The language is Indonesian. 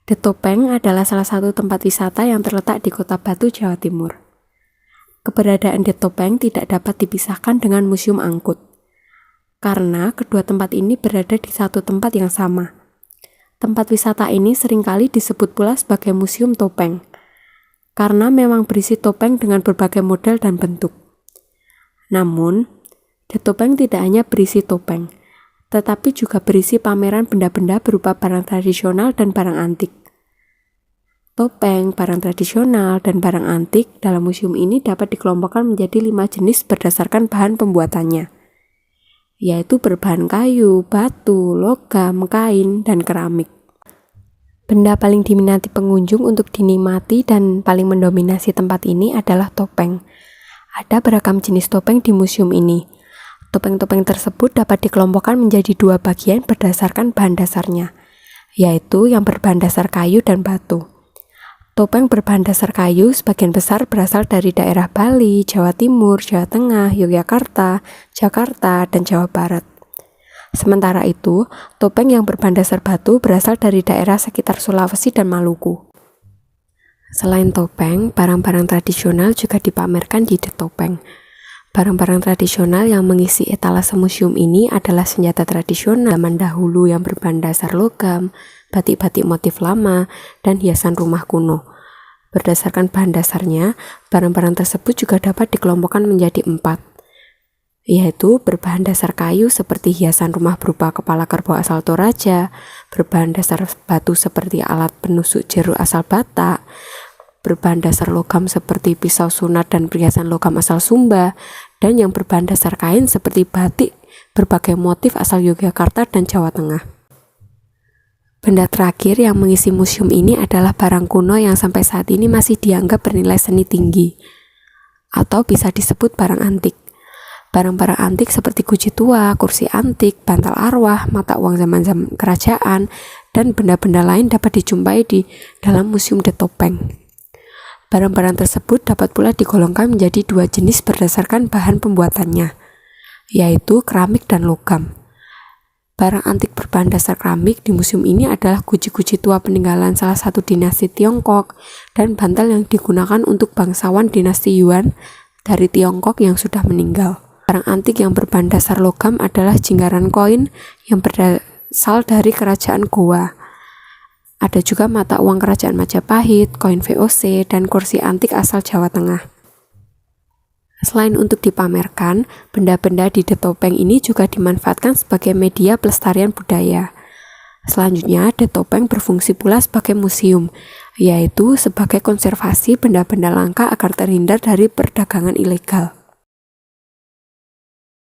The Topeng adalah salah satu tempat wisata yang terletak di Kota Batu, Jawa Timur. Keberadaan The Topeng tidak dapat dipisahkan dengan Museum Angkut, karena kedua tempat ini berada di satu tempat yang sama. Tempat wisata ini seringkali disebut pula sebagai Museum Topeng, karena memang berisi topeng dengan berbagai model dan bentuk. Namun, The Topeng tidak hanya berisi topeng, tetapi juga berisi pameran benda-benda berupa barang tradisional dan barang antik. Topeng, barang tradisional, dan barang antik dalam museum ini dapat dikelompokkan menjadi 5 jenis berdasarkan bahan pembuatannya, yaitu berbahan kayu, batu, logam, kain, dan keramik. Benda paling diminati pengunjung untuk dinikmati dan paling mendominasi tempat ini adalah topeng. Ada beragam jenis topeng di museum ini. Topeng-topeng tersebut dapat dikelompokkan menjadi 2 bagian berdasarkan bahan dasarnya, yaitu yang berbahan dasar kayu dan batu. Topeng berbahan dasar kayu sebagian besar berasal dari daerah Bali, Jawa Timur, Jawa Tengah, Yogyakarta, Jakarta, dan Jawa Barat. Sementara itu, topeng yang berbahan dasar batu berasal dari daerah sekitar Sulawesi dan Maluku. Selain topeng, barang-barang tradisional juga dipamerkan di The Topeng. Barang-barang tradisional yang mengisi etalase museum ini adalah senjata tradisional zaman dahulu yang berbahan dasar logam, batik-batik motif lama, dan hiasan rumah kuno. Berdasarkan bahan dasarnya, barang-barang tersebut juga dapat dikelompokkan menjadi 4, yaitu berbahan dasar kayu seperti hiasan rumah berupa kepala kerbau asal Toraja, berbahan dasar batu seperti alat penusuk jeruk asal Batak, berbahan dasar logam seperti pisau sunat dan perhiasan logam asal Sumba, dan yang berbahan dasar kain seperti batik berbagai motif asal Yogyakarta dan Jawa Tengah. Benda terakhir yang mengisi museum ini adalah barang kuno yang sampai saat ini masih dianggap bernilai seni tinggi, atau bisa disebut barang antik. Barang-barang antik seperti guci tua, kursi antik, bantal arwah, mata uang zaman-zaman kerajaan, dan benda-benda lain dapat dijumpai di dalam Museum The Topeng. Barang-barang tersebut dapat pula digolongkan menjadi 2 jenis berdasarkan bahan pembuatannya, yaitu keramik dan logam. Barang antik berbahan dasar keramik di museum ini adalah guci-guci tua peninggalan salah satu dinasti Tiongkok dan bantal yang digunakan untuk bangsawan dinasti Yuan dari Tiongkok yang sudah meninggal. Barang antik yang berbahan dasar logam adalah jinggaran koin yang berasal dari kerajaan Gowa. Ada juga mata uang kerajaan Majapahit, koin VOC, dan kursi antik asal Jawa Tengah. Selain untuk dipamerkan, benda-benda di The Topeng ini juga dimanfaatkan sebagai media pelestarian budaya. Selanjutnya, The Topeng berfungsi pula sebagai museum, yaitu sebagai konservasi benda-benda langka agar terhindar dari perdagangan ilegal.